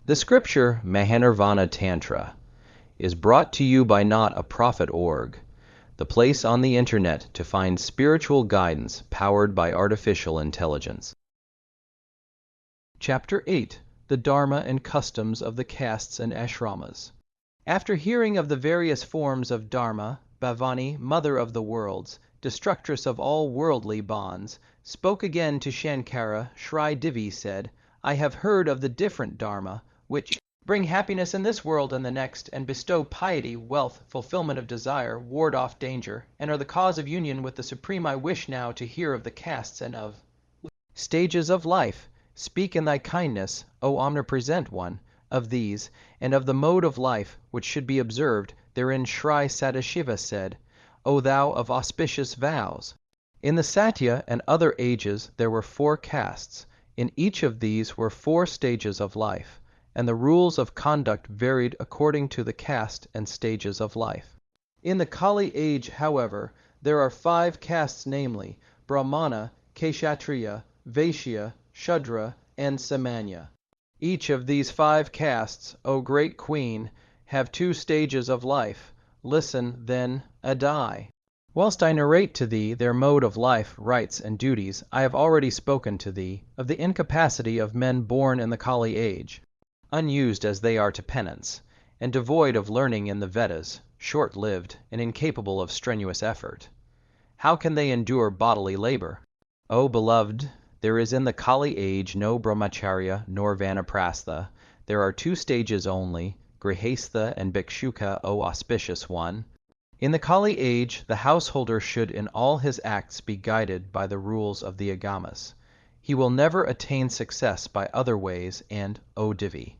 The scripture Mahanirvana Tantra is brought to you by Not a Prophet org, the place on the internet to find spiritual guidance powered by artificial intelligence. Chapter 8. The Dharma and Customs of the Castes and Ashramas. After hearing of the various forms of Dharma, Bhavani, mother of the worlds, destructress of all worldly bonds, spoke again to Shankara. Shri Divi said, I have heard of the different Dharma, which bring happiness in this world and the next, and bestow piety, wealth, fulfillment of desire, ward off danger, and are the cause of union with the Supreme. I wish now to hear of the castes and of stages of life. Speak in thy kindness, O omnipresent one, of these, and of the mode of life which should be observed. Therein Shri Sadashiva said, O thou of auspicious vows! In the Satya and other ages there were 4 castes. In each of these were 4 stages of life, and the rules of conduct varied according to the caste and stages of life. In the Kali age, however, there are 5 castes, namely Brahmana, Kshatriya, Vaishya, Shudra, and Samanya. Each of these 5 castes, O great queen, have 2 stages of life. Listen, then, Adai. Whilst I narrate to thee their mode of life, rites, and duties, I have already spoken to thee of the incapacity of men born in the Kali age, unused as they are to penance, and devoid of learning in the Vedas, short-lived, and incapable of strenuous effort. How can they endure bodily labor? O beloved, there is in the Kali age no brahmacharya nor vanaprastha. There are 2 stages only, Grihastha and Bhikshuka, O auspicious one. In the Kali age, the householder should in all his acts be guided by the rules of the Agamas. He will never attain success by other ways, and, O Divi,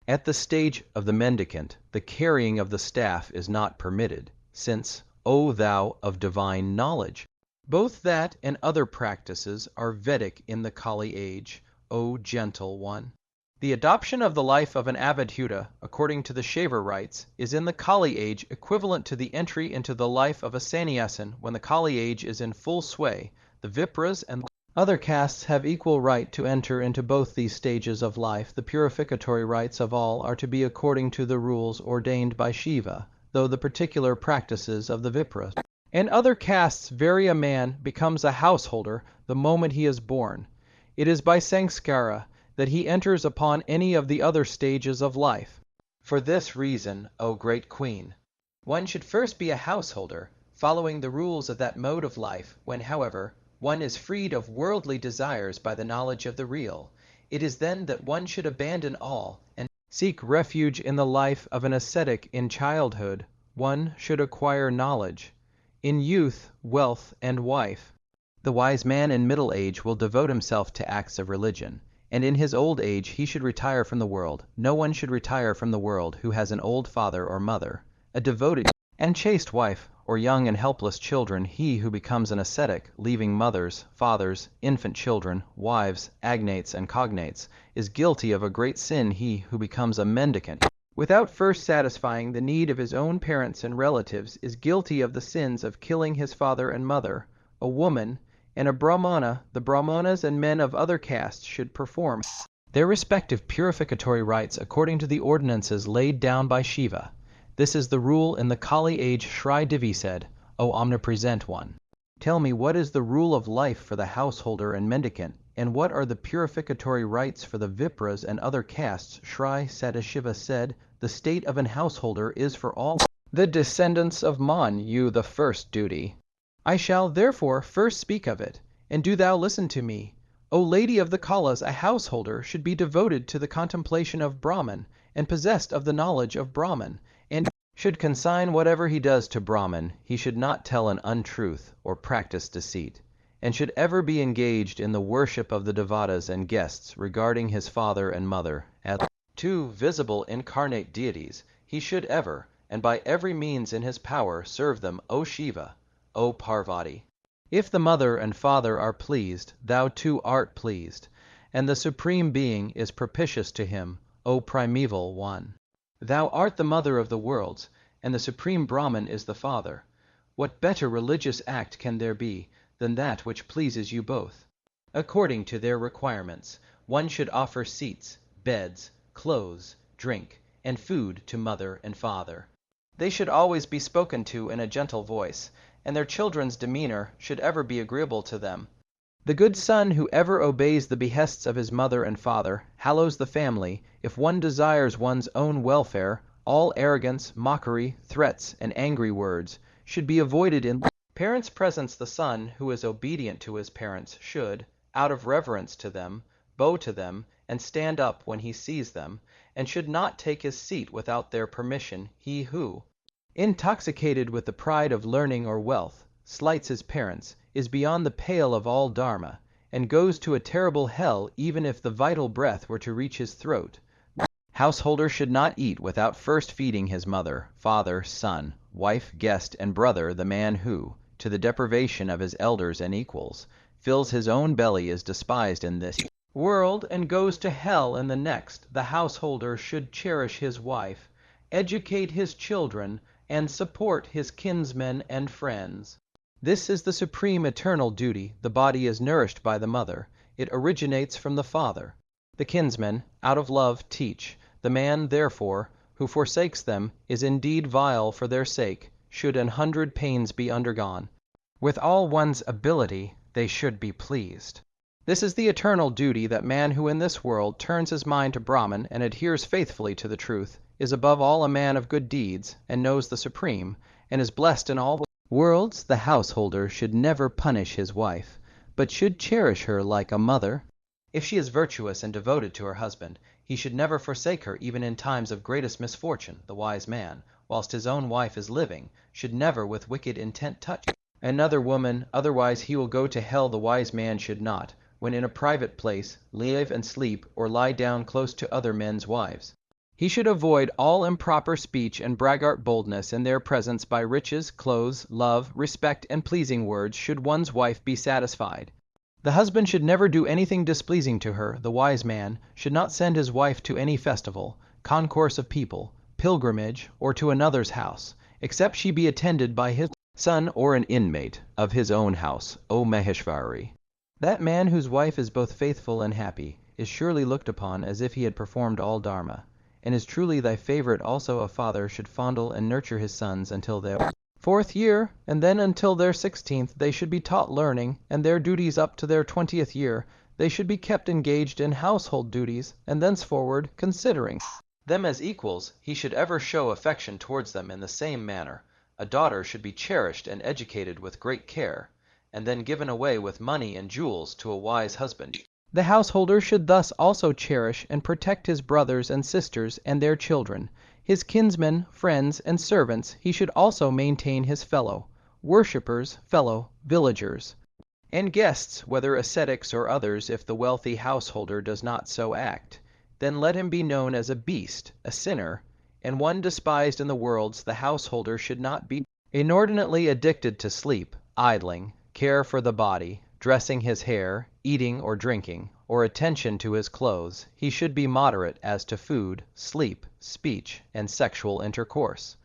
at the stage of the mendicant, the carrying of the staff is not permitted, since, O thou of divine knowledge, both that and other practices are Vedic in the Kali age, O gentle one. The adoption of the life of an Avadhuta, according to the Shaver rites, is in the Kali age equivalent to the entry into the life of a sannyasin when the Kali age is in full sway. The Vipras and other castes have equal right to enter into both these stages of life. The purificatory rites of all are to be according to the rules ordained by Shiva, though the particular practices of the Vipras and other castes vary. A man becomes a householder the moment he is born. It is by sanskara that he enters upon any of the other stages of life. For this reason, O great queen, one should first be a householder, following the rules of that mode of life. When, however, one is freed of worldly desires by the knowledge of the real, it is then that one should abandon all and seek refuge in the life of an ascetic. In childhood, one should acquire knowledge. In youth, wealth and wife. The wise man in middle age will devote himself to acts of religion, and in his old age he should retire from the world. No one should retire from the world who has an old father or mother, a devoted and chaste wife, or young and helpless children. He who becomes an ascetic, leaving mothers, fathers, infant children, wives, agnates and cognates, is guilty of a great sin. He who becomes a mendicant, without first satisfying the need of his own parents and relatives, is guilty of the sins of killing his father and mother. A woman and a Brahmana, the Brahmanas and men of other castes, should perform their respective purificatory rites according to the ordinances laid down by Shiva. This is the rule in the Kali age. Shri Divi said, O omnipresent one, tell me what is the rule of life for the householder and mendicant, and what are the purificatory rites for the Vipras and other castes? Shri Sadashiva said, the state of an householder is for all the descendants of Man, you the first duty. I shall therefore first speak of it, and do thou listen to me. O lady of the Kalas, a householder should be devoted to the contemplation of Brahman, and possessed of the knowledge of Brahman, and should consign whatever he does to Brahman. He should not tell an untruth or practice deceit, and should ever be engaged in the worship of the devatas and guests regarding his father and mother. As 2 visible incarnate deities, he should ever, and by every means in his power, serve them. O Shiva, O Parvati, if the mother and father are pleased, thou too art pleased, and the Supreme Being is propitious to him. O primeval one, thou art the mother of the worlds, and the Supreme Brahman is the father. What better religious act can there be than that which pleases you both? According to their requirements, one should offer seats, beds, clothes, drink, and food to mother and father. They should always be spoken to in a gentle voice, and their children's demeanor should ever be agreeable to them. The good son who ever obeys the behests of his mother and father hallows the family. If one desires one's own welfare, all arrogance, mockery, threats, and angry words should be avoided in parents' presence. The son who is obedient to his parents should, out of reverence to them, bow to them, and stand up when he sees them, and should not take his seat without their permission. He who, intoxicated with the pride of learning or wealth, slights his parents, is beyond the pale of all dharma, and goes to a terrible hell even if the vital breath were to reach his throat. Householder should not eat without first feeding his mother, father, son, wife, guest, and brother. The man who, to the deprivation of his elders and equals, fills his own belly is despised in this world and goes to hell in the next. The householder should cherish his wife, educate his children, and support his kinsmen and friends. This is the supreme eternal duty. The body is nourished by the mother. It originates from the father. The kinsmen, out of love, teach. The man, therefore, who forsakes them is indeed vile for their sake, should 100 pains be undergone. With all one's ability, they should be pleased. This is the eternal duty. That man who in this world turns his mind to Brahman and adheres faithfully to the truth is above all a man of good deeds, and knows the supreme, and is blessed in all worlds. The householder should never punish his wife, but should cherish her like a mother. If she is virtuous and devoted to her husband, he should never forsake her even in times of greatest misfortune. The wise man, whilst his own wife is living, should never with wicked intent touch another woman, otherwise he will go to hell. The wise man should not, when in a private place, live and sleep or lie down close to other men's wives. He should avoid all improper speech and braggart boldness in their presence. By riches, clothes, love, respect, and pleasing words should one's wife be satisfied. The husband should never do anything displeasing to her. The wise man should not send his wife to any festival, concourse of people, pilgrimage, or to another's house, except she be attended by his son or an inmate of his own house. O Maheshvari! That man whose wife is both faithful and happy is surely looked upon as if he had performed all dharma, and is truly thy favorite. Also a father should fondle and nurture his sons until their 4th year, and then until their 16th they should be taught learning, and their duties up to their 20th year they should be kept engaged in household duties, and thenceforward, considering them as equals, he should ever show affection towards them in the same manner. A daughter should be cherished and educated with great care, and then given away with money and jewels to a wise husband. The householder should thus also cherish and protect his brothers and sisters and their children, his kinsmen, friends, and servants. He should also maintain his fellow worshippers, fellow villagers, and guests, whether ascetics or others. If the wealthy householder does not so act, then let him be known as a beast, a sinner, and one despised in the worlds. The householder should not be inordinately addicted to sleep, idling, care for the body, dressing his hair, eating or drinking, or attention to his clothes. He should be moderate as to food, sleep, speech, and sexual intercourse,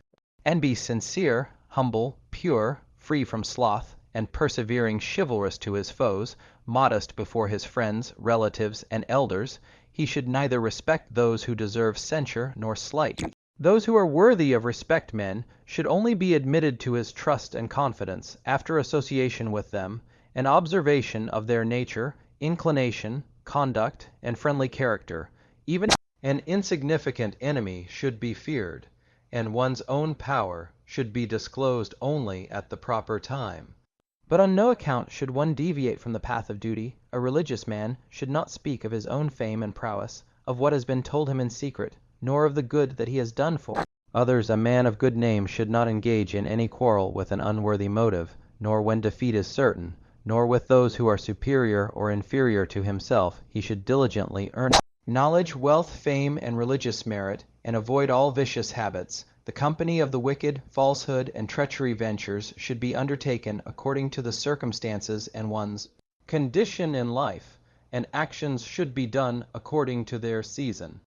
and be sincere, humble, pure, free from sloth, and persevering, chivalrous to his foes, modest before his friends, relatives, and elders. He should neither respect those who deserve censure nor slight those who are worthy of respect. Men should only be admitted to his trust and confidence after association with them, and observation of their nature, inclination, conduct, and friendly character. Even an insignificant enemy should be feared, and one's own power should be disclosed only at the proper time. But on no account should one deviate from the path of duty. A religious man should not speak of his own fame and prowess, of what has been told him in secret, nor of the good that he has done for others. A man of good name should not engage in any quarrel with an unworthy motive, nor when defeat is certain, nor with those who are superior or inferior to himself. He should diligently earn knowledge, wealth, fame, and religious merit, and avoid all vicious habits. The company of the wicked, falsehood, and treachery ventures should be undertaken according to the circumstances and one's condition in life, and actions should be done according to their season.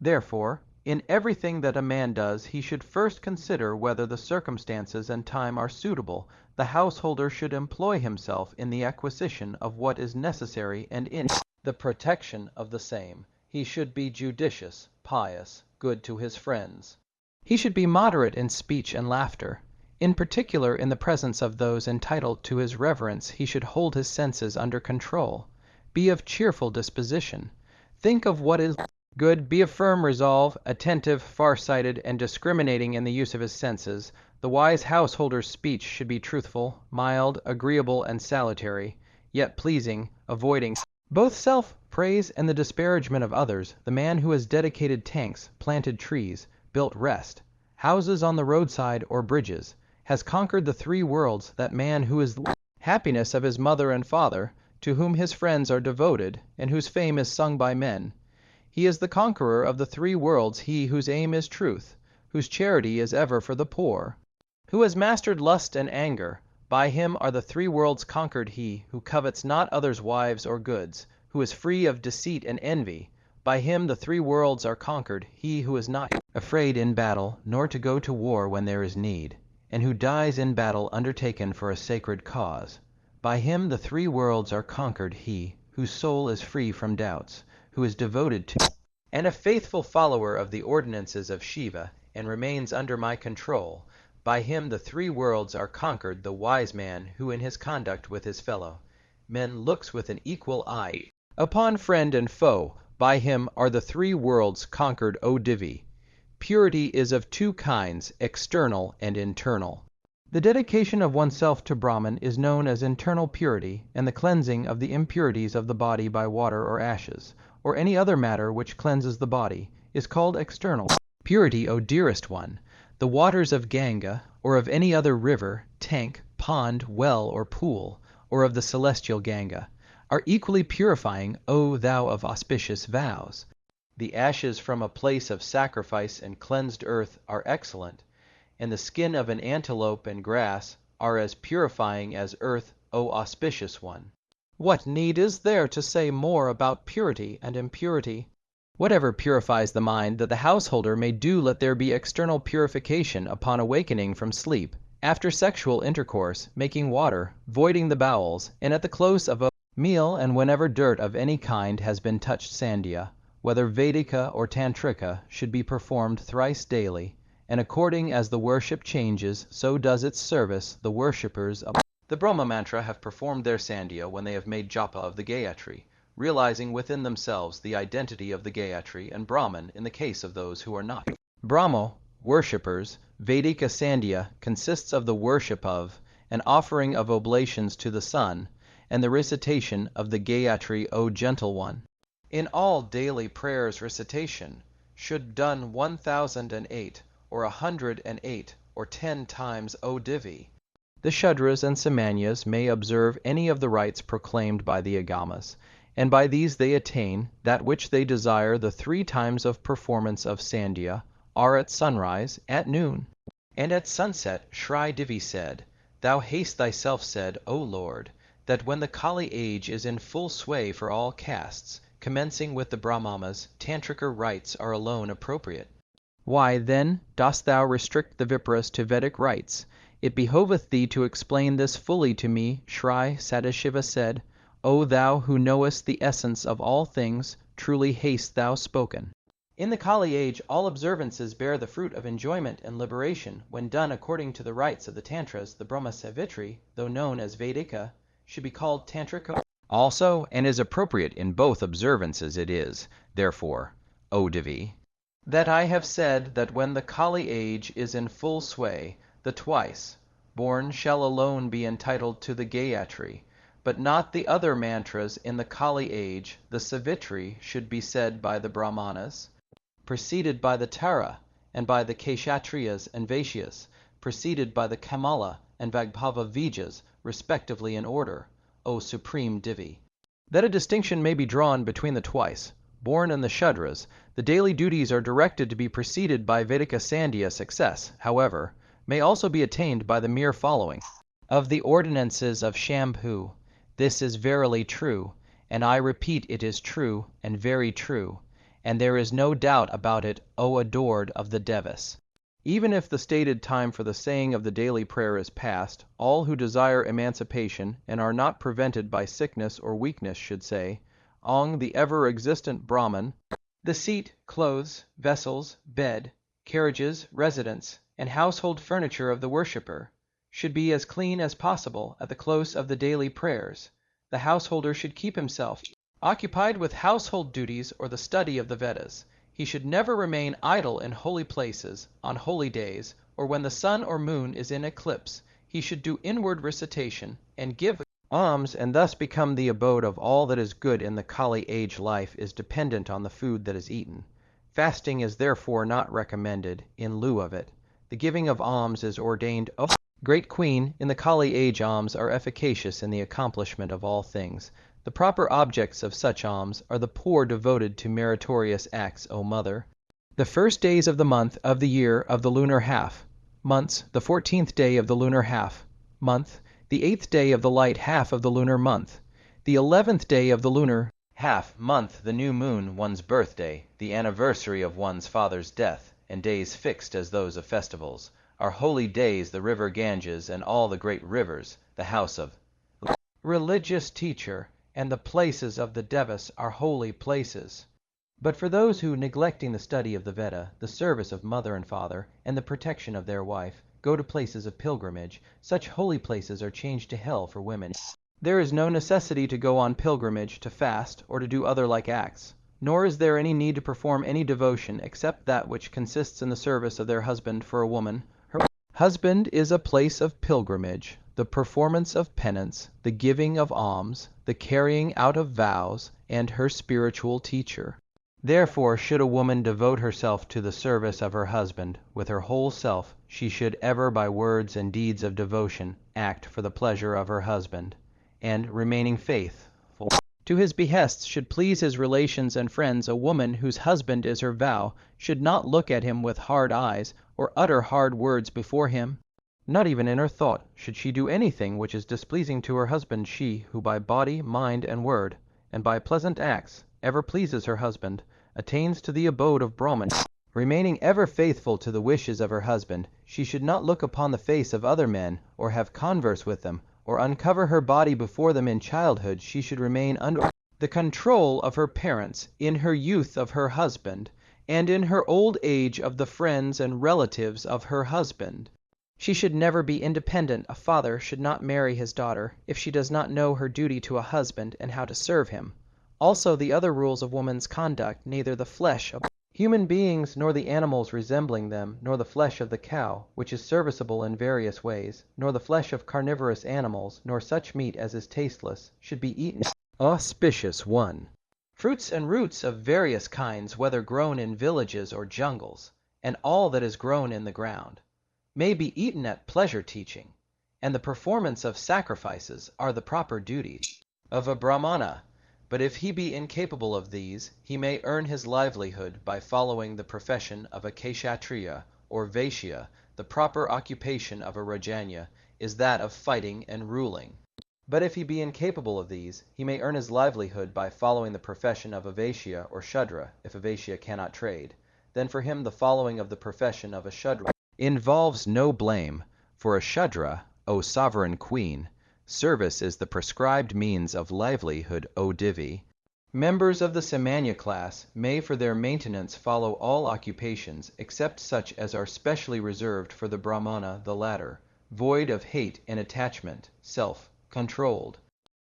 Therefore, in everything that a man does, he should first consider whether the circumstances and time are suitable. The householder should employ himself in the acquisition of what is necessary and in the protection of the same. He should be judicious, pious, good to his friends. He should be moderate in speech and laughter. In particular, in the presence of those entitled to his reverence, he should hold his senses under control. Be of cheerful disposition. Think of what is good. Be of firm resolve, attentive, far-sighted, and discriminating in the use of his senses. The wise householder's speech should be truthful, mild, agreeable, and salutary, yet pleasing, avoiding both self-praise and the disparagement of others. The man who has dedicated tanks, planted trees, built rest houses on the roadside or bridges, has conquered the three worlds. That man who is the happiness of his mother and father, to whom his friends are devoted, and whose fame is sung by men. He is the conqueror of the three worlds, he whose aim is truth, whose charity is ever for the poor, who has mastered lust and anger. By him are the three worlds conquered. He who covets not others' wives or goods, who is free of deceit and envy, by him the three worlds are conquered. He who is not afraid in battle, nor to go to war when there is need, and who dies in battle undertaken for a sacred cause, by him the three worlds are conquered. He whose soul is free from doubts, who is devoted to and a faithful follower of the ordinances of Shiva, and remains under my control, by him the three worlds are conquered. The wise man, who in his conduct with his fellow men looks with an equal eye upon friend and foe, by him are the three worlds conquered. O Divi. Purity is of two kinds, external and internal. The dedication of oneself to Brahman is known as internal purity, and the cleansing of the impurities of the body by water or ashes, or any other matter which cleanses the body, is called external purity. O dearest one, the waters of Ganga, or of any other river, tank, pond, well, or pool, or of the celestial Ganga, are equally purifying. O thou of auspicious vows! The ashes from a place of sacrifice and cleansed earth are excellent, and the skin of an antelope and grass are as purifying as earth. O auspicious one! What need is there to say more about purity and impurity? Whatever purifies the mind, that the householder may do, let there be external purification upon awakening from sleep, after sexual intercourse, making water, voiding the bowels, and at the close of a meal, and whenever dirt of any kind has been touched. Sandhya, whether Vaidika or Tantrika, should be performed thrice daily, and according as the worship changes, so does its service. The worshippers of the Brahma mantra have performed their Sandhya when they have made japa of the Gayatri, realizing within themselves the identity of the Gayatri and Brahman in the case of those who are not Brahma-worshippers. Vaidika Sandhya consists of the worship of, an offering of oblations to the sun, and the recitation of the Gayatri. O gentle one! In all daily prayers recitation should done 1008, or 108, or 10 times. O Divi. The Shudras and Samanyas may observe any of the rites proclaimed by the Agamas, and by these they attain that which they desire. The 3 times of performance of Sandhya are at sunrise, at noon, and at sunset. Shri Divi said, Thou haste thyself said, O Lord, that when the Kali age is in full sway for all castes, commencing with the Brahmanas, Tantrika rites are alone appropriate. Why, then, dost thou restrict the Vipraras to Vedic rites? It behoveth thee to explain this fully to me. Shri Sadashiva said, O thou who knowest the essence of all things, truly hast thou spoken. In the Kali age, all observances bear the fruit of enjoyment and liberation. When done according to the rites of the Tantras, the Brahma Savitri, though known as Vaidika, should be called Tantrika also, and is appropriate in both observances. It is, therefore, O Divi, that I have said that when the Kali age is in full sway, the twice born shall alone be entitled to the Gayatri, but not the other mantras. In the Kali age, the Savitri should be said by the Brahmanas, preceded by the Tara, and by the Kshatriyas and Vaishyas, preceded by the Kamala and Vagbhava vijas, respectively in order. O supreme Divi. That a distinction may be drawn between the twice born and the Shudras, the daily duties are directed to be preceded by Vedika Sandhya. Success, however, may also be attained by the mere following of the ordinances of Shambhu. This is verily true, and I repeat it is true and very true, and there is no doubt about it, O adored of the Devas. Even if the stated time for the saying of the daily prayer is past, all who desire emancipation and are not prevented by sickness or weakness should say, Ong the ever-existent Brahman, The seat, clothes, vessels, bed, carriages, residence, and household furniture of the worshipper should be as clean as possible at the close of the daily prayers. The householder should keep himself occupied with household duties or the study of the Vedas. He should never remain idle in holy places, on holy days, or when the sun or moon is in eclipse. He should do inward recitation and give alms, and thus become the abode of all that is good in the Kali age. Life is dependent on the food that is eaten. Fasting is therefore not recommended in lieu of it. The giving of alms is ordained. O Great Queen, in the Kali age alms are efficacious in the accomplishment of all things. The proper objects of such alms are the poor devoted to meritorious acts, O Mother. The first days of the month of the year of the lunar half, months, the 14th day of the lunar half, month, the 8th day of the light half of the lunar month, the 11th day of the lunar half month, the new moon, one's birthday, the anniversary of one's father's death, and days fixed as those of festivals, are holy days. The river Ganges and all the great rivers, the house of religious teacher, and the places of the devas are holy places. But for those who, neglecting the study of the Veda, the service of mother and father, and the protection of their wife, go to places of pilgrimage, such holy places are changed to hell for women. There is no necessity to go on pilgrimage, to fast, or to do other like acts, nor is there any need to perform any devotion except that which consists in the service of their husband. For a woman, her husband is a place of pilgrimage, the performance of penance, the giving of alms, the carrying out of vows, and her spiritual teacher. Therefore, should a woman devote herself to the service of her husband with her whole self, she should ever by words and deeds of devotion act for the pleasure of her husband, and, remaining faithful to his behests, should please his relations and friends. A woman whose husband is her vow should not look at him with hard eyes, or utter hard words before him. Not even in her thought should she do anything which is displeasing to her husband. She who by body, mind, and word, and by pleasant acts, ever pleases her husband, attains to the abode of Brahman. Remaining ever faithful to the wishes of her husband, she should not look upon the face of other men, or have converse with them, or uncover her body before them. In childhood she should remain under the control of her parents, in her youth of her husband, and in her old age of the friends and relatives of her husband. She should never be independent. A father should not marry his daughter if she does not know her duty to a husband and how to serve him. Also the other rules of woman's conduct: neither the flesh of human beings, nor the animals resembling them, nor the flesh of the cow, which is serviceable in various ways, nor the flesh of carnivorous animals, nor such meat as is tasteless, should be eaten. Auspicious 1. Fruits and roots of various kinds, whether grown in villages or jungles, and all that is grown in the ground, may be eaten at pleasure. Teaching and the performance of sacrifices are the proper duties of a Brahmana. But if he be incapable of these, he may earn his livelihood by following the profession of a Kshatriya or Vaishya. The proper occupation of a Rajanya is that of fighting and ruling. But if he be incapable of these, he may earn his livelihood by following the profession of a Vaishya or Shudra, if a Vaishya cannot trade. Then for him the following of the profession of a Shudra involves no blame. For a Shudra, O sovereign queen, service is the prescribed means of livelihood, O Divi. Members of the Samanya class may for their maintenance follow all occupations except such as are specially reserved for the Brahmana, the latter, void of hate and attachment, self-controlled.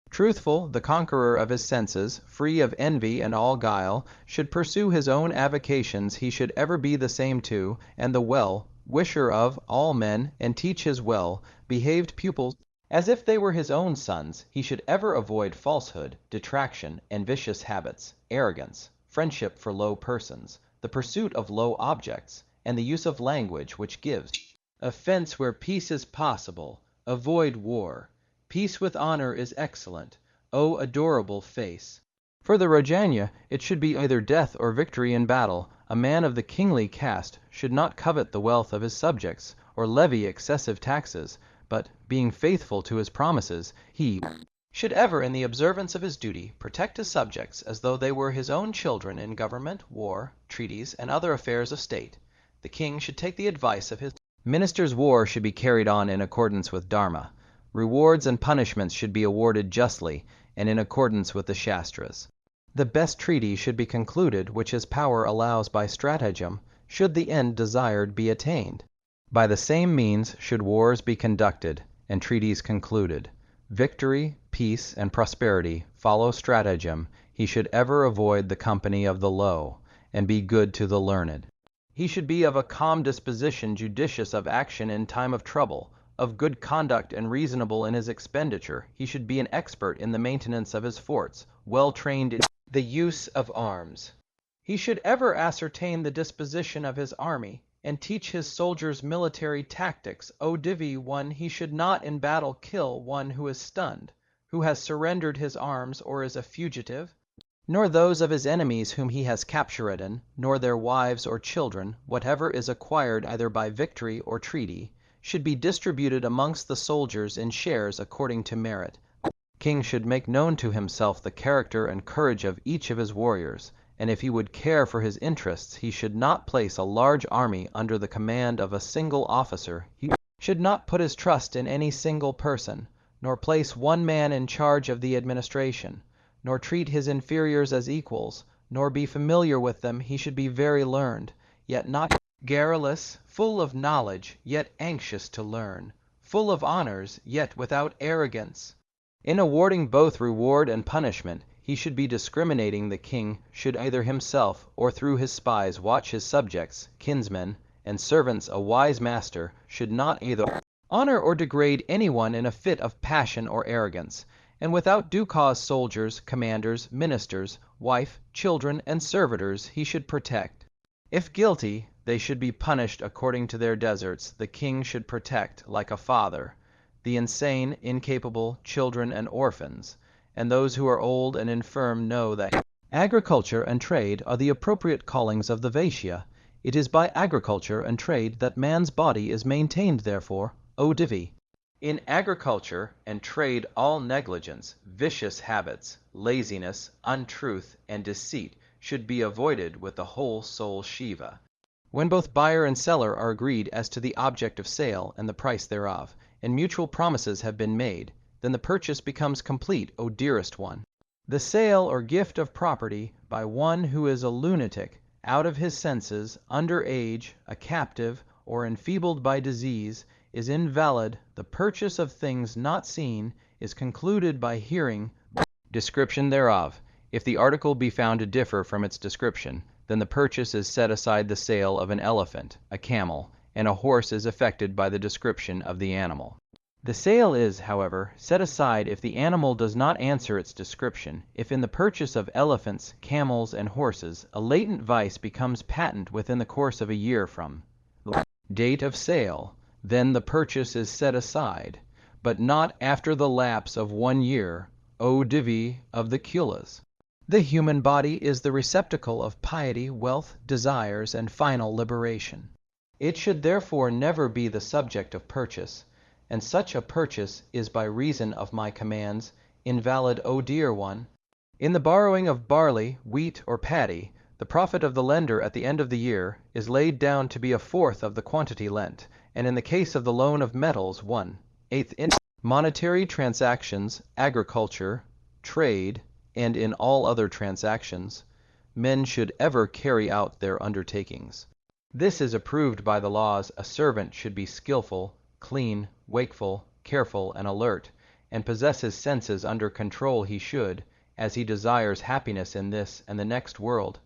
Truthful, the conqueror of his senses, free of envy and all guile, should pursue his own avocations. He should ever be the same to, and the well-wisher of, all men, and teach his well-behaved pupils as if they were his own sons. He should ever avoid falsehood, detraction, and vicious habits, arrogance, friendship for low persons, the pursuit of low objects, and the use of language which gives offense. Where peace is possible, avoid war. Peace with honor is excellent, O adorable face. For the Rajanya, it should be either death or victory in battle. A man of the kingly caste should not covet the wealth of his subjects, or levy excessive taxes, but, being faithful to his promises, he should ever, in the observance of his duty, protect his subjects as though they were his own children in government, war, treaties, and other affairs of state. The king should take the advice of his ministers. War should be carried on in accordance with Dharma. Rewards and punishments should be awarded justly and in accordance with the Shastras. The best treaty should be concluded which his power allows by stratagem, should the end desired be attained. By the same means should wars be conducted, and treaties concluded. Victory, peace, and prosperity follow stratagem. He should ever avoid the company of the low, and be good to the learned. He should be of a calm disposition, judicious of action in time of trouble, of good conduct and reasonable in his expenditure. He should be an expert in the maintenance of his forts, well trained in the use of arms. He should ever ascertain the disposition of his army, and teach his soldiers military tactics. O Divi, one, he should not in battle kill one who is stunned, who has surrendered his arms or is a fugitive, nor those of his enemies whom he has captured, nor their wives or children. Whatever is acquired either by victory or treaty should be distributed amongst the soldiers in shares according to merit. King should make known to himself the character and courage of each of his warriors, and if he would care for his interests, he should not place a large army under the command of a single officer. He should not put his trust in any single person, nor place one man in charge of the administration, nor treat his inferiors as equals, nor be familiar with them. He should be very learned, yet not garrulous, full of knowledge, yet anxious to learn, full of honors, yet without arrogance. In awarding both reward and punishment, he should be discriminating. The king should either himself or through his spies watch his subjects, kinsmen, and servants. A wise master should not either honor or degrade anyone in a fit of passion or arrogance, and without due cause soldiers, commanders, ministers, wife, children, and servitors he should protect. If guilty, they should be punished according to their deserts. The king should protect, like a father, the insane, incapable, children, and orphans, and those who are old and infirm. Know that agriculture and trade are the appropriate callings of the Vaishya. It is by agriculture and trade that man's body is maintained. Therefore, O Divi, in agriculture and trade all negligence, vicious habits, laziness, untruth, and deceit should be avoided with the whole soul Shiva. When both buyer and seller are agreed as to the object of sale and the price thereof, and mutual promises have been made, then the purchase becomes complete. O dearest one, the sale or gift of property by one who is a lunatic, out of his senses, under age, a captive, or enfeebled by disease, is invalid. The purchase of things not seen is concluded by hearing description thereof. If the article be found to differ from its description, then the purchase is set aside. The sale of an elephant, a camel, and a horse is affected by the description of the animal. The sale is, however, set aside if the animal does not answer its description. If in the purchase of elephants, camels, and horses a latent vice becomes patent within the course of a year from the date of sale, then the purchase is set aside, but not after the lapse of 1 year. O Divi of the Kulas, the human body is the receptacle of piety, wealth, desires, and final liberation. It should therefore never be the subject of purchase, and such a purchase is by reason of my commands invalid. O dear one, in the borrowing of barley, wheat, or paddy, the profit of the lender at the end of the year is laid down to be a fourth of the quantity lent, and in the case of the loan of metals, 1/8. In monetary transactions, agriculture, trade, and in all other transactions, men should ever carry out their undertakings. This is approved by the laws. A servant should be skillful, clean, wakeful, careful, and alert, and possess his senses under control. He should, as he desires happiness in this and the next world,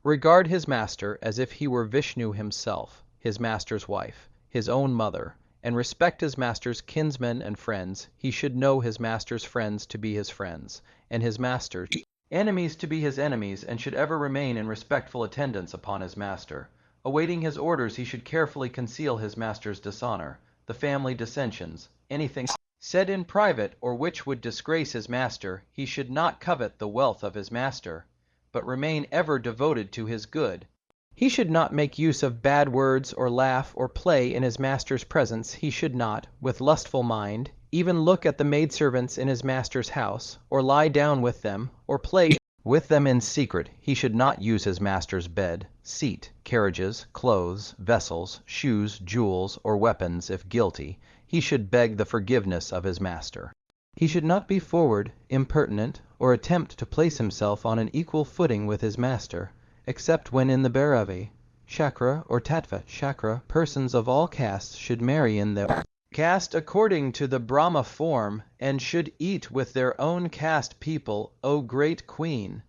regard his master as if he were Vishnu himself, his master's wife, his own mother, and respect his master's kinsmen and friends. He should know his master's friends to be his friends, and his master's enemies to be his enemies, and should ever remain in respectful attendance upon his master. Awaiting his orders, he should carefully conceal his master's dishonor, the family dissensions, anything said in private or which would disgrace his master. He should not covet the wealth of his master, but remain ever devoted to his good. He should not make use of bad words or laugh or play in his master's presence. He should not, with lustful mind, even look at the maidservants in his master's house, or lie down with them, or play with them in secret. He should not use his master's bed, seat, carriages, clothes, vessels, shoes, jewels, or weapons. If guilty, he should beg the forgiveness of his master. He should not be forward, impertinent, or attempt to place himself on an equal footing with his master, except when in the Bhairavi, chakra or tattva chakra. Persons of all castes should marry in their caste according to the Brahma form, and should eat with their own caste people, O great queen.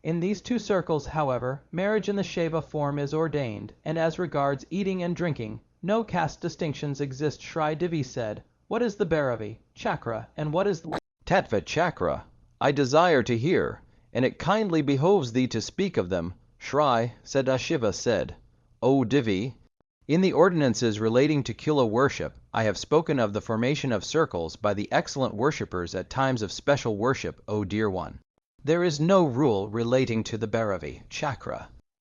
In these two circles, however, marriage in the Shiva form is ordained, and as regards eating and drinking, no caste distinctions exist. Shri Devi said, "What is the Bhairavi chakra, and what is the tattva chakra? I desire to hear, and it kindly behoves thee to speak of them." Shri Sadashiva said, "O Devi, in the ordinances relating to Kula worship, I have spoken of the formation of circles by the excellent worshippers at times of special worship, O dear one. There is no rule relating to the Bhairavi chakra.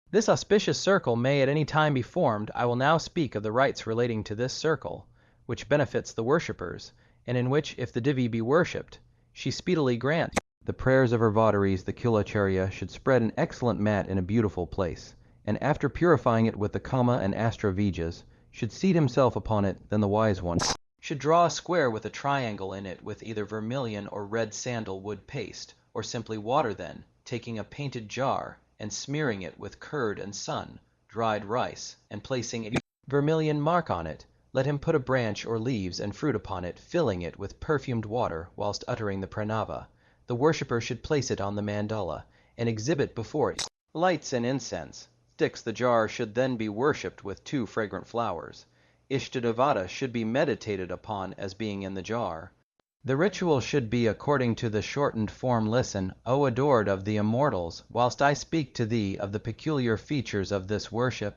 This auspicious circle may at any time be formed. I will now speak of the rites relating to this circle, which benefits the worshippers, and in which, if the Devi be worshipped, she speedily grants the prayers of her votaries. The Kshatriya should spread an excellent mat in a beautiful place, and after purifying it with the kama and astra vijas, should seat himself upon it. Then the wise one should draw a square with a triangle in it with either vermilion or red sandalwood paste, or simply water, then, taking a painted jar, and smearing it with curd and sun, dried rice, and placing a vermilion mark on it, let him put a branch or leaves and fruit upon it, filling it with perfumed water whilst uttering the pranava. The worshipper should place it on the mandala, and exhibit before it lights and incense. Sticks. The jar should then be worshipped with 2 fragrant flowers. Ishtadevata should be meditated upon as being in the jar. The ritual should be according to the shortened form. Listen, O adored of the immortals, whilst I speak to thee of the peculiar features of this worship.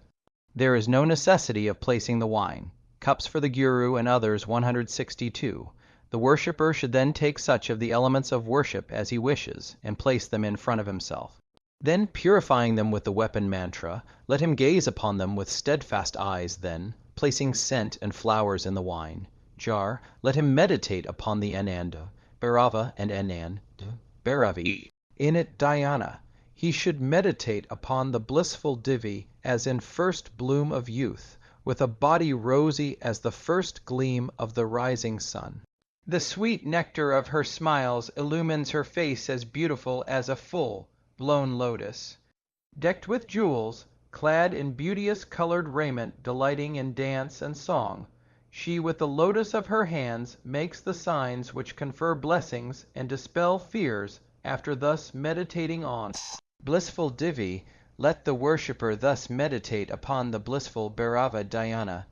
There is no necessity of placing the wine. Cups for the Guru and others 162. The worshipper should then take such of the elements of worship as he wishes, and place them in front of himself. Then, purifying them with the weapon mantra, let him gaze upon them with steadfast eyes. Then, placing scent and flowers in the wine jar, let him meditate upon the Ananda, Bhairava and Anand, Bhairavi. In it dhyana, he should meditate upon the blissful Devi as in first bloom of youth, with a body rosy as the first gleam of the rising sun. The sweet nectar of her smiles illumines her face as beautiful as a full blown lotus. Decked with jewels, clad in beauteous colored raiment, delighting in dance and song, she with the lotus of her hands makes the signs which confer blessings and dispel fears. After thus meditating on blissful Devi, let the worshipper thus meditate upon the blissful Bhairava dhyana.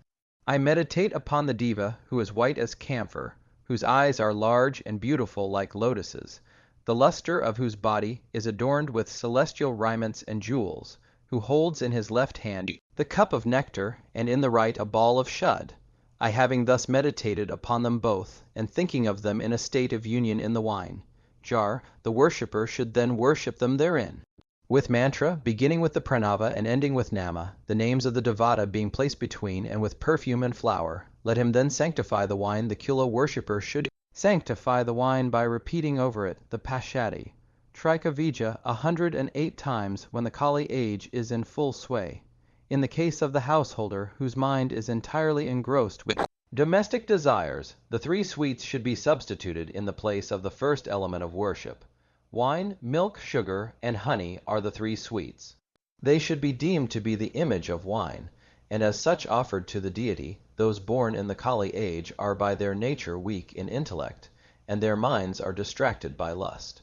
I meditate upon the Deva, who is white as camphor, whose eyes are large and beautiful like lotuses, the luster of whose body is adorned with celestial raiments and jewels, who holds in his left hand the cup of nectar, and in the right a ball of shud. I, having thus meditated upon them both, and thinking of them in a state of union in the wine jar, the worshipper should then worship them therein, with mantra, beginning with the pranava and ending with nama, the names of the devata being placed between, and with perfume and flower. Let him then sanctify the wine. The Kula worshipper should sanctify the wine by repeating over it the Pashati, Trikavija 108 times when the Kali age is in full sway. In the case of the householder, whose mind is entirely engrossed with domestic desires, the 3 sweets should be substituted in the place of the first element of worship. Wine, milk, sugar, and honey are the 3 sweets. They should be deemed to be the image of wine, and as such offered to the deity. Those born in the Kali age are by their nature weak in intellect, and their minds are distracted by lust.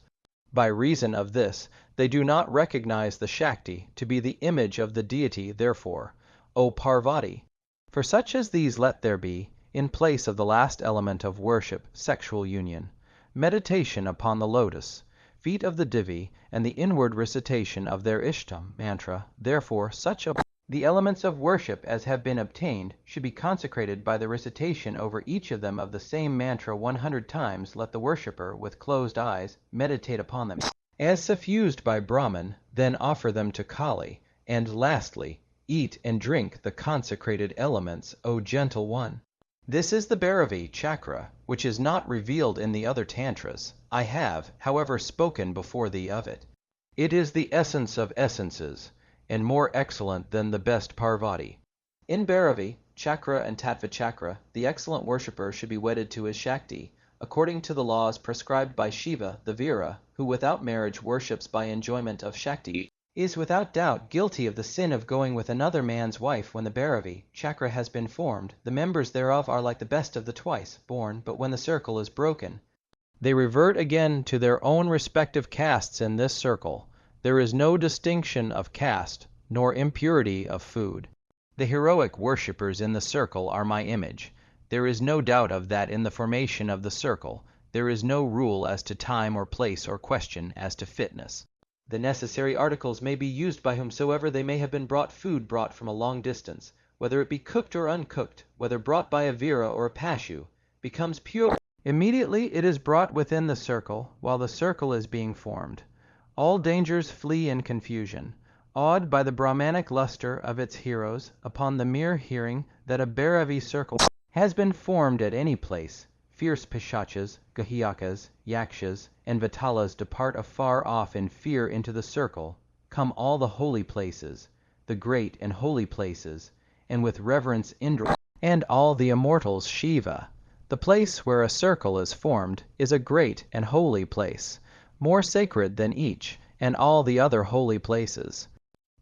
By reason of this, they do not recognize the Shakti to be the image of the deity. Therefore, O Parvati, for such as these let there be, in place of the last element of worship, sexual union, meditation upon the lotus, feet of the Devi, and the inward recitation of their Ishtam mantra. Therefore, such of the elements of worship as have been obtained should be consecrated by the recitation over each of them of the same mantra 100 times. Let the worshipper, with closed eyes, meditate upon them as suffused by Brahman, then offer them to Kali, and lastly, eat and drink the consecrated elements, O gentle one. This is the Bhairavi chakra, which is not revealed in the other tantras. I have, however, spoken before thee of it. It is the essence of essences, and more excellent than the best Parvati. In Bhairavi, chakra and tattva chakra, the excellent worshipper should be wedded to his Shakti, according to the laws prescribed by Shiva, the Vira, who without marriage worships by enjoyment of Shakti, is without doubt guilty of the sin of going with another man's wife when the Bhairavi chakra has been formed. The members thereof are like the best of the twice born, but when the circle is broken, they revert again to their own respective castes in this circle. There is no distinction of caste, nor impurity of food. The heroic worshippers in the circle are my image. There is no doubt of that in the formation of the circle. There is no rule as to time or place or question as to fitness. The necessary articles may be used by whomsoever they may have been brought. Food brought from a long distance, whether it be cooked or uncooked, whether brought by a Vira or a Pashu, becomes pure. Immediately it is brought within the circle, while the circle is being formed. All dangers flee in confusion. Awed by the Brahmanic luster of its heroes, upon the mere hearing that a Bhairavi circle has been formed at any place, fierce Pishachas, Gahiyakas, Yakshas, and Vitalas depart afar off in fear into the circle. Come all the holy places, the great and holy places, and with reverence Indra, and all the immortals Shiva. The place where a circle is formed is a great and holy place, more sacred than each, and all the other holy places.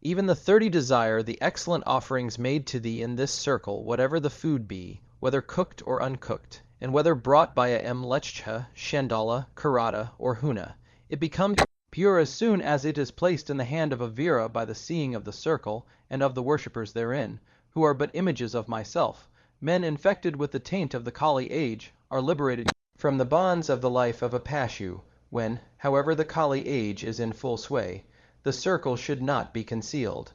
Even the 30 desire the excellent offerings made to thee in this circle, whatever the food be, whether cooked or uncooked, and whether brought by a Mlechcha, Shandala, Karata, or Huna. It becomes pure as soon as it is placed in the hand of a Vira by the seeing of the circle and of the worshippers therein, who are but images of myself. Men infected with the taint of the Kali age are liberated from the bonds of the life of a Pashu. When, however, the Kali age is in full sway, the circle should not be concealed.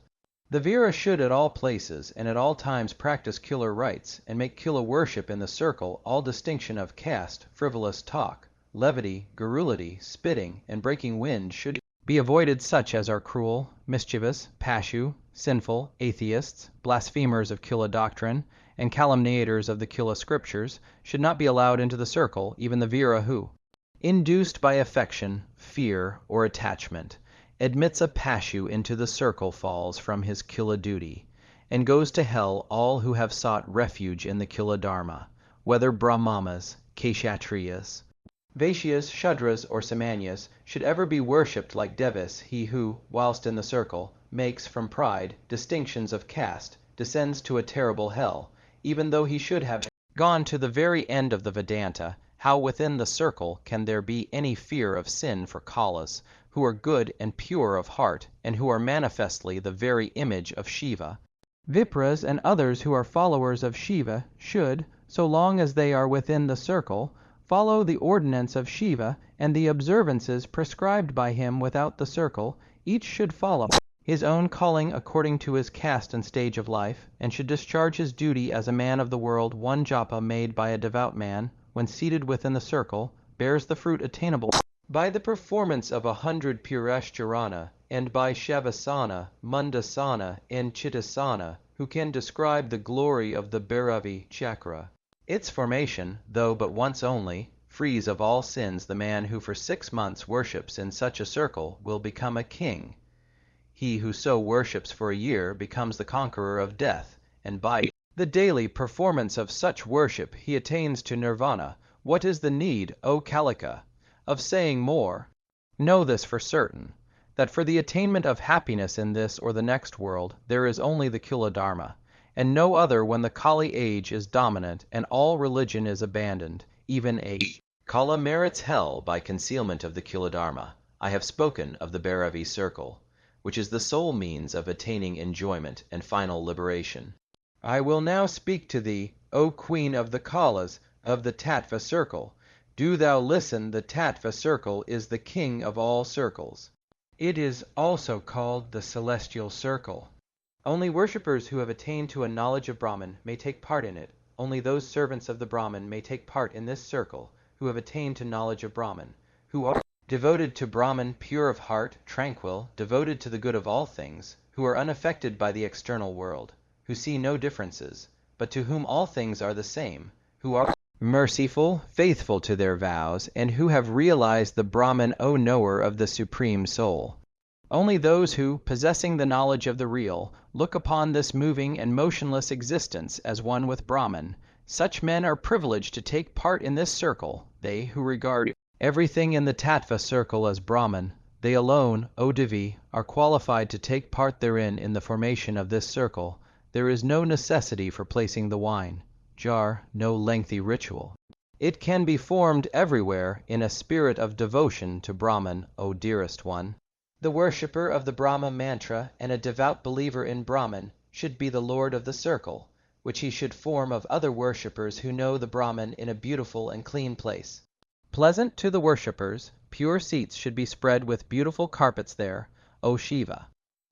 The Vira should at all places and at all times practice killer rites, and make killer worship in the circle. All distinction of caste, frivolous talk, levity, garrulity, spitting, and breaking wind should be avoided. Such as are cruel, mischievous, pashu, sinful, atheists, blasphemers of killa doctrine, and calumniators of the killa scriptures should not be allowed into the circle. Even the Vira who, induced by affection, fear, or attachment, admits a Pashu into the circle falls from his killa duty, and goes to hell. All who have sought refuge in the killa dharma, whether Brahmanas, Kshatriyas, Vaishyas, Shudras, or Samanyas, should ever be worshipped like Devis. He who, whilst in the circle, makes from pride distinctions of caste, descends to a terrible hell, even though he should have gone to the very end of the Vedanta. How within the circle can there be any fear of sin for Kalas, who are good and pure of heart, and who are manifestly the very image of Shiva? Vipras and others who are followers of Shiva should, so long as they are within the circle, follow the ordinance of Shiva and the observances prescribed by him. Without the circle, each should follow his own calling according to his caste and stage of life, and should discharge his duty as a man of the world. One japa made by a devout man, when seated within the circle, bears the fruit attainable by the performance of 100 Purashcharana, and by Shavasana, Mundasana, and Chittasana, who can describe the glory of the Bhairavi chakra. Its formation, though but once only, frees of all sins. The man who for 6 months worships in such a circle will become a king. He who so worships for a year becomes the conqueror of death, and by the daily performance of such worship he attains to nirvana. What is the need, O Kalika, of saying more? Know this for certain, that for the attainment of happiness in this or the next world there is only the killa dharma, and no other. When the Kali age is dominant and all religion is abandoned, even a Kala merits hell by concealment of the killa dharma. I have spoken of the Bhairavi circle, which is the sole means of attaining enjoyment and final liberation. I will now speak to thee, O Queen of the Kalas, of the Tattva circle. Do thou listen. The Tattva circle is the king of all circles. It is also called the celestial circle. Only worshippers who have attained to a knowledge of Brahman may take part in it. Only those servants of the Brahman may take part in this circle who have attained to knowledge of Brahman, who are devoted to Brahman, pure of heart, tranquil, devoted to the good of all things, who are unaffected by the external world, who see no differences, but to whom all things are the same, who are merciful, faithful to their vows, and who have realized the Brahman, O knower of the Supreme Soul. Only those who, possessing the knowledge of the real, look upon this moving and motionless existence as one with Brahman, Such men are privileged to take part in this circle. They who regard everything in the tattva circle as Brahman, they alone, O Devi, are qualified to take part therein in the formation of this circle. There is no necessity for placing the wine jar, no lengthy ritual. It can be formed everywhere in a spirit of devotion to Brahman, O dearest one. The worshipper of the Brahma mantra and a devout believer in Brahman should be the lord of the circle, which he should form of other worshippers who know the Brahman in a beautiful and clean place. Pleasant to the worshippers, pure seats should be spread with beautiful carpets there, O Shiva.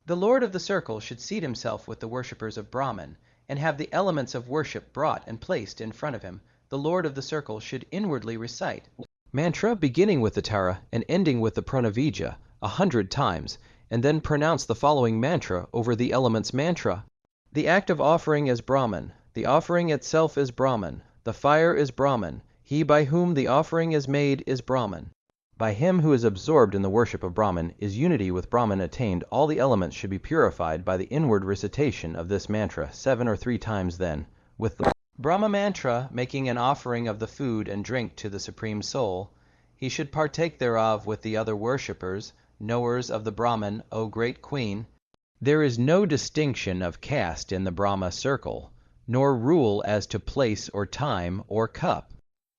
The lord of the circle should seat himself with the worshippers of Brahman, and have the elements of worship brought and placed in front of him. The lord of the circle should inwardly recite mantra beginning with the Tara and ending with the Pranavija 100 times, and then pronounce the following mantra over the elements mantra. The act of offering is Brahman, the offering itself is Brahman, the fire is Brahman, he by whom the offering is made is Brahman. By him who is absorbed in the worship of Brahman is unity with Brahman attained. All the elements should be purified by the inward recitation of this mantra 7 or 3 times then, with the Brahma mantra making an offering of the food and drink to the Supreme Soul. He should partake thereof with the other worshippers, knowers of the Brahman, O great Queen. There is no distinction of caste in the Brahma circle, nor rule as to place or time or cup.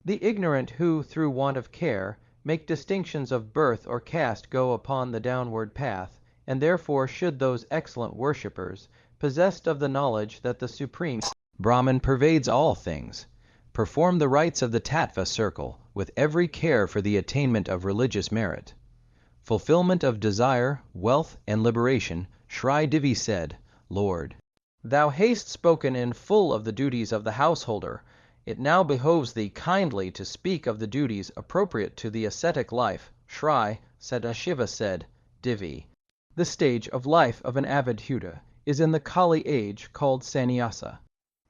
The ignorant who, through want of care, make distinctions of birth or caste go upon the downward path, and therefore should those excellent worshippers, possessed of the knowledge that the Supreme Brahman pervades all things, perform the rites of the tattva circle with every care for the attainment of religious merit, fulfillment of desire, wealth, and liberation. Shri Devi said, Lord, thou hast spoken in full of the duties of the householder. It now behoves thee kindly to speak of the duties appropriate to the ascetic life. Shri Sadashiva said, Devi, the stage of life of an avidhuta is in the Kali age called sannyasa.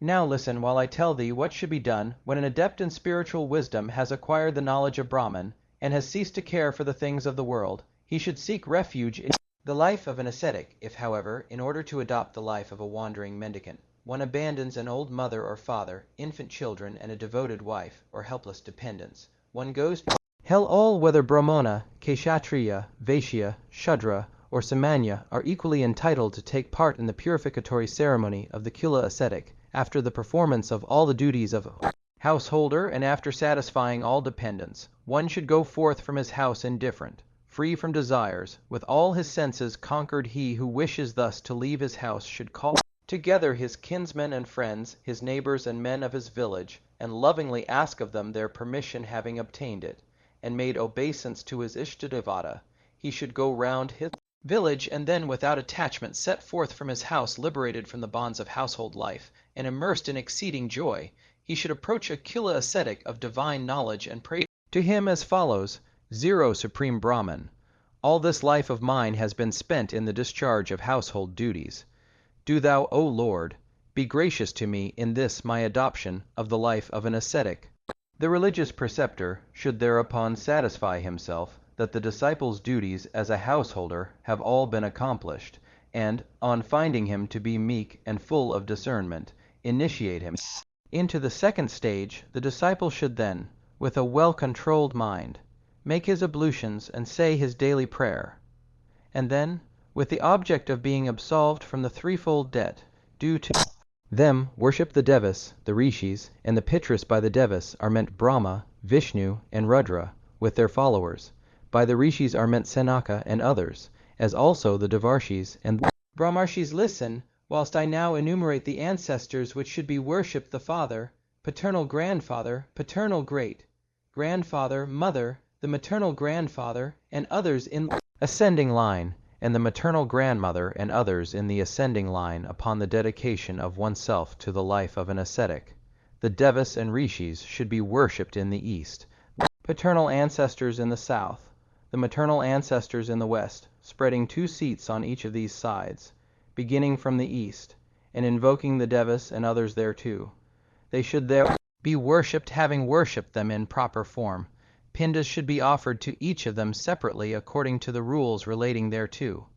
Now listen while I tell thee what should be done when an adept in spiritual wisdom has acquired the knowledge of Brahman and has ceased to care for the things of the world. He should seek refuge in the life of an ascetic. If, however, in order to adopt the life of a wandering mendicant, one abandons an old mother or father, infant children, and a devoted wife, or helpless dependents, one goes to hell. All, whether Brahmana, Kshatriya, Vaishya, Shudra, or Samanya, are equally entitled to take part in the purificatory ceremony of the Kula ascetic, after the performance of all the duties of a householder and after satisfying all dependents. One should go forth from his house indifferent, free from desires, with all his senses conquered. He who wishes thus to leave his house should call together his kinsmen and friends, his neighbors and men of his village, and lovingly ask of them their permission. Having obtained it, and made obeisance to his Ishtadevata, he should go round his village and then without attachment set forth from his house, liberated from the bonds of household life, and immersed in exceeding joy. He should approach a Kila ascetic of divine knowledge and pray to him as follows: Zero Supreme Brahman, all this life of mine has been spent in the discharge of household duties. Do thou, O Lord, be gracious to me in this my adoption of the life of an ascetic. The religious preceptor should thereupon satisfy himself that the disciple's duties as a householder have all been accomplished, and, on finding him to be meek and full of discernment, initiate him into the second stage. The disciple should then, with a well-controlled mind, make his ablutions and say his daily prayer, and then, with the object of being absolved from the threefold debt due to them, worship the Devas, the Rishis, and the Pitris. By the Devas are meant Brahma, Vishnu, and Rudra, with their followers. By the Rishis are meant Sanaka and others, as also the Devarshis and Brahmarshis. Listen, whilst I now enumerate the ancestors which should be worshipped: the father, paternal grandfather, paternal great grandfather, mother, the maternal grandfather, and others in ascending line, and the maternal grandmother and others in the ascending line upon the dedication of oneself to the life of an ascetic. The Devas and Rishis should be worshipped in the east, paternal ancestors in the south, the maternal ancestors in the west, spreading 2 seats on each of these sides, beginning from the east, and invoking the Devas and others thereto. They should there be worshipped. Having worshipped them in proper form, pindas should be offered to each of them separately according to the rules relating thereto,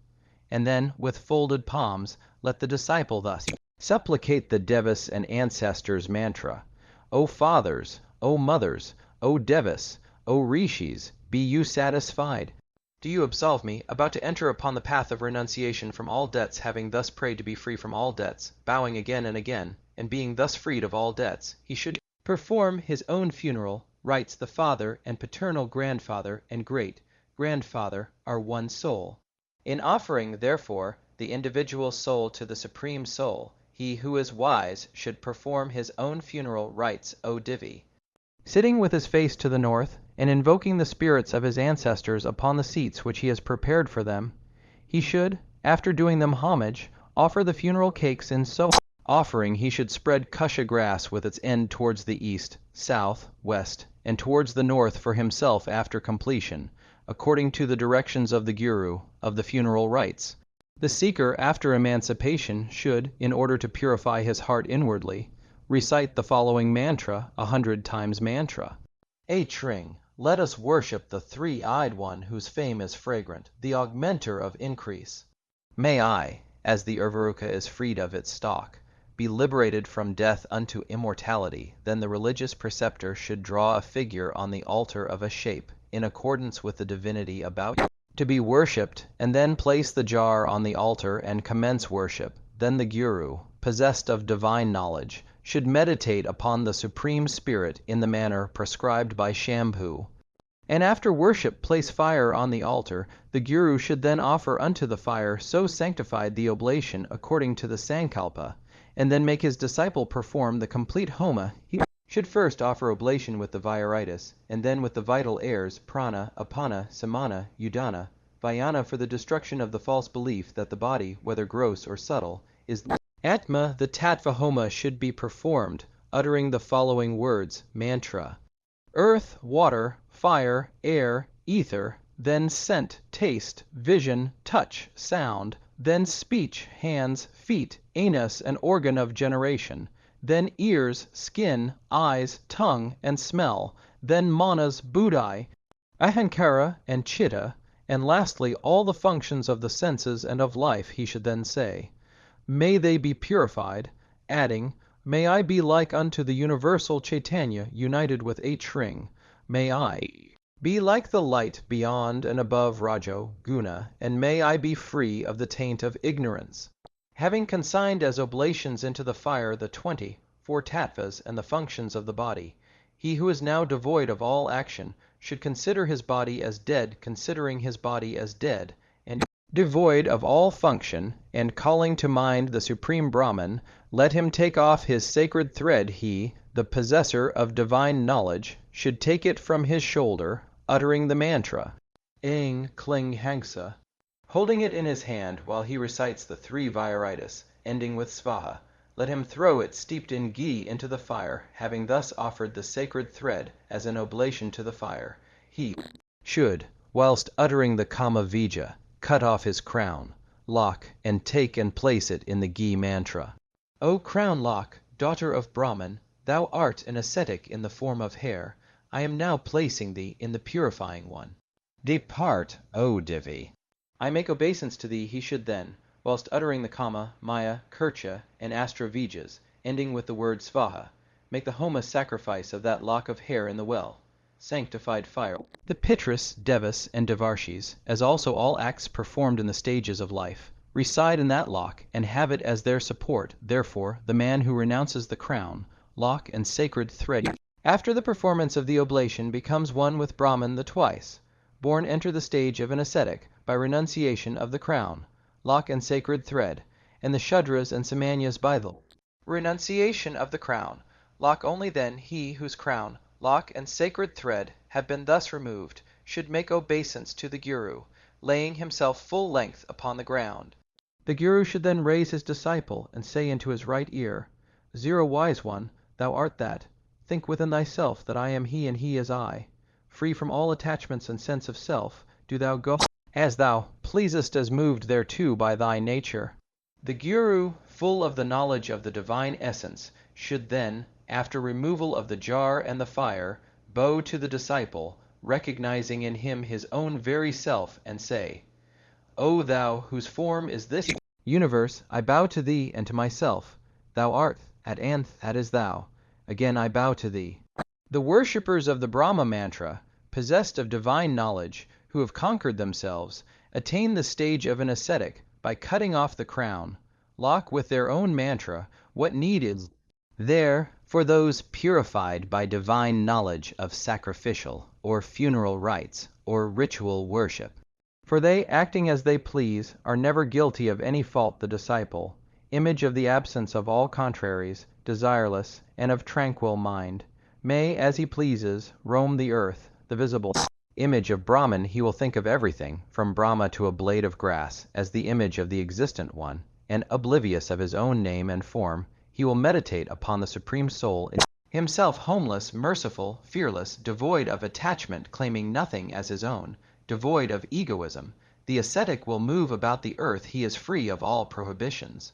and then, with folded palms, let the disciple thus supplicate the Devas and ancestors mantra: O fathers, O mothers, O devas, O rishis, be you satisfied? Do you absolve me, about to enter upon the path of renunciation from all debts, having thus prayed to be free from all debts, bowing again and again, and being thus freed of all debts, he should perform his own funeral rites. The father and paternal grandfather and great-grandfather are one soul. In offering, therefore, the individual soul to the Supreme Soul, he who is wise should perform his own funeral rites, O Divi. Sitting with his face to the north, and invoking the spirits of his ancestors upon the seats which he has prepared for them, he should, after doing them homage, offer the funeral cakes in so offering he should spread kusha grass with its end towards the east, south, west, and towards the north for himself after completion, according to the directions of the Guru, of the funeral rites. The seeker after emancipation should, in order to purify his heart inwardly, recite the following mantra 100 times mantra. Tring, let us worship the three-eyed one whose fame is fragrant, the augmenter of increase. May I, as the Urvaruka is freed of its stalk, be liberated from death unto immortality. Then the religious preceptor should draw a figure on the altar of a shape, in accordance with the divinity about to be worshipped, and then place the jar on the altar and commence worship. Then the Guru, possessed of divine knowledge, should meditate upon the Supreme Spirit in the manner prescribed by Shambhu. And after worship place fire on the altar. The Guru should then offer unto the fire so sanctified the oblation according to the Sankalpa, and then make his disciple perform the complete homa. He should first offer oblation with the Vyaritis, and then with the vital airs, prana, apana, samana, udana, vyana, for the destruction of the false belief that the body, whether gross or subtle, is the Atma. The Tattva Homa should be performed, uttering the following words, mantra: earth, water, fire, air, ether, then scent, taste, vision, touch, sound, then speech, hands, feet, anus, an organ of generation, then ears, skin, eyes, tongue, and smell, then manas, buddhi, ahankara, and chitta, and lastly all the functions of the senses and of life. He should then say, may they be purified, adding, may I be like unto the universal Chaitanya united with 8 Shring. May I be like the light beyond and above Rajo, Guna, and may I be free of the taint of ignorance. Having consigned as oblations into the fire the 24 tattvas and the functions of the body, he who is now devoid of all action should consider his body as dead, considering his body as dead, and devoid of all function, and calling to mind the Supreme Brahman, let him take off his sacred thread. He, the possessor of divine knowledge, should take it from his shoulder, uttering the mantra, Aing Kling Hangsa, holding it in his hand while he recites the 3 Vyaritis, ending with Svaha. Let him throw it steeped in ghee into the fire, having thus offered the sacred thread as an oblation to the fire. He should, whilst uttering the Kama Vija, cut off his crown, lock, and take and place it in the ghee mantra. O crown lock, daughter of Brahman, thou art an ascetic in the form of hair. I am now placing thee in the purifying one. Depart, O Divi. I make obeisance to thee. He should then, whilst uttering the Kama, Maya, Kircha, and Astra Vijas, ending with the word Svaha, make the Homa sacrifice of that lock of hair in the well, sanctified fire. The Pitris, Devas, and Devarshis, as also all acts performed in the stages of life, reside in that lock and have it as their support. Therefore, the man who renounces the crown, lock, and sacred thread after the performance of the oblation becomes one with Brahman the twice born. Enter the stage of an ascetic by renunciation of the crown, lock, and sacred thread, and the Shudras and Samanyas by the renunciation of the crown, lock only. Then he whose crown, lock, and sacred thread have been thus removed should make obeisance to the Guru, laying himself full length upon the ground. The Guru should then raise his disciple and say into his right ear, Zero wise one, thou art that. Think within thyself that I am he and he is I. Free from all attachments and sense of self, do thou go as thou pleasest, as moved thereto by thy nature. The Guru, full of the knowledge of the divine essence, should then, after removal of the jar and the fire, bow to the disciple, recognizing in him his own very self, and say, O thou whose form is this universe, I bow to thee and to myself. Thou art, at and that is thou. again I bow to thee. The worshippers of the Brahma mantra, possessed of divine knowledge, who have conquered themselves, attain the stage of an ascetic by cutting off the crown, lock with their own mantra what need is there for those purified by divine knowledge of sacrificial or funeral rites or ritual worship. For they, acting as they please, are never guilty of any fault. The disciple, image of the absence of all contraries, desireless, and of tranquil mind, may, as he pleases, roam the earth, the visible image of Brahman. He will think of everything, from Brahma to a blade of grass, as the image of the existent one, and oblivious of his own name and form, he will meditate upon the Supreme Soul, himself homeless, merciful, fearless, devoid of attachment, claiming nothing as his own, devoid of egoism. The ascetic will move about the earth. He is free of all prohibitions.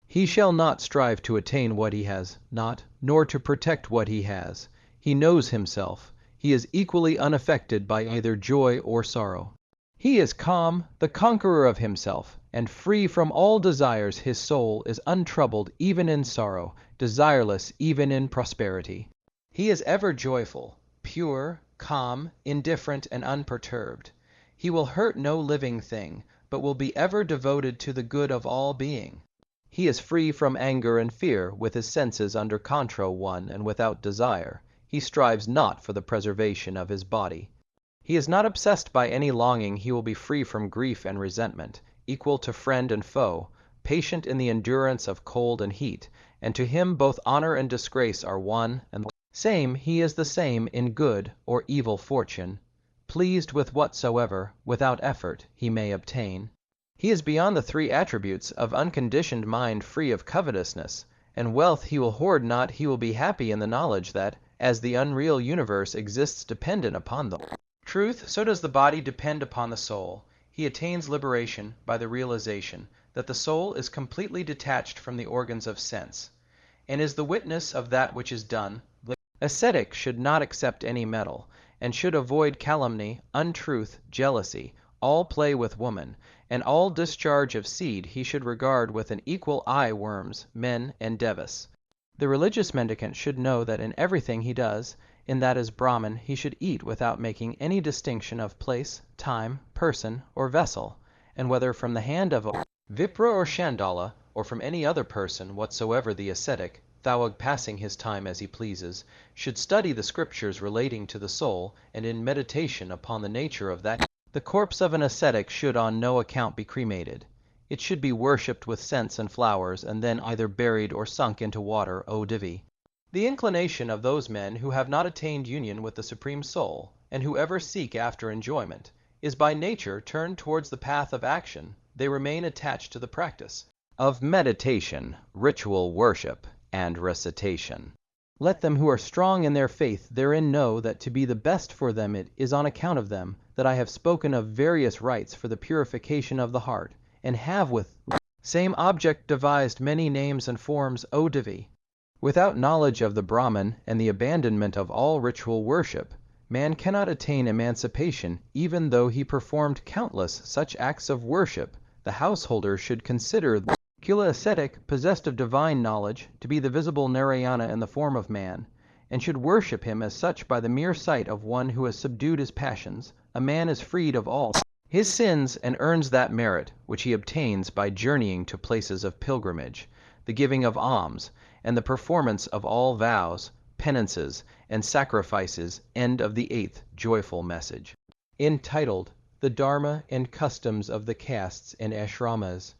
He shall not strive to attain what he has not, nor to protect what he has. He knows himself. He is equally unaffected by either joy or sorrow. He is calm, the conqueror of himself, and free from all desires. His soul is untroubled even in sorrow, desireless even in prosperity. He is ever joyful, pure, calm, indifferent, and unperturbed. He will hurt no living thing, but will be ever devoted to the good of all being. He is free from anger and fear, with his senses under control one and without desire. He strives not for the preservation of his body. He is not obsessed by any longing. He will be free from grief and resentment, equal to friend and foe, patient in the endurance of cold and heat, and to him both honor and disgrace are one and the same. He is the same in good or evil fortune, pleased with whatsoever, without effort, he may obtain. He is beyond the three attributes of unconditioned mind, free of covetousness, and wealth he will hoard not. He will be happy in the knowledge that, as the unreal universe exists dependent upon the truth, so does the body depend upon the soul. He attains liberation by the realization that the soul is completely detached from the organs of sense, and is the witness of that which is done. The ascetic should not accept any metal, and should avoid calumny, untruth, jealousy, all play with woman, and all discharge of seed. He should regard with an equal eye worms, men, and devas. The religious mendicant should know that in everything he does, in that as Brahman, he should eat without making any distinction of place, time, person, or vessel, and whether from the hand of a Vipra or Chandala, or from any other person whatsoever. The ascetic, thou passing his time as he pleases, should study the scriptures relating to the soul, and in meditation upon the nature of that. The corpse of an ascetic should on no account be cremated. It should be worshipped with scents and flowers, and then either buried or sunk into water, O Divi. The inclination of those men who have not attained union with the Supreme Soul, and who ever seek after enjoyment, is by nature turned towards the path of action. They remain attached to the practice of meditation, ritual worship, and recitation. Let them who are strong in their faith therein know that to be the best for them it is on account of them that I have spoken of various rites for the purification of the heart, and have with same object devised many names and forms, O Divi. Without knowledge of the Brahman and the abandonment of all ritual worship, man cannot attain emancipation. Even though he performed countless such acts of worship, the householder should consider the Kula ascetic, possessed of divine knowledge, to be the visible Narayana in the form of man, and should worship him as such by the mere sight of one who has subdued his passions. A man is freed of all his sins and earns that merit which he obtains by journeying to places of pilgrimage, the giving of alms, and the performance of all vows, penances, and sacrifices. End of the 8th joyful message. Entitled, The Dharma and Customs of the Castes and Ashramas.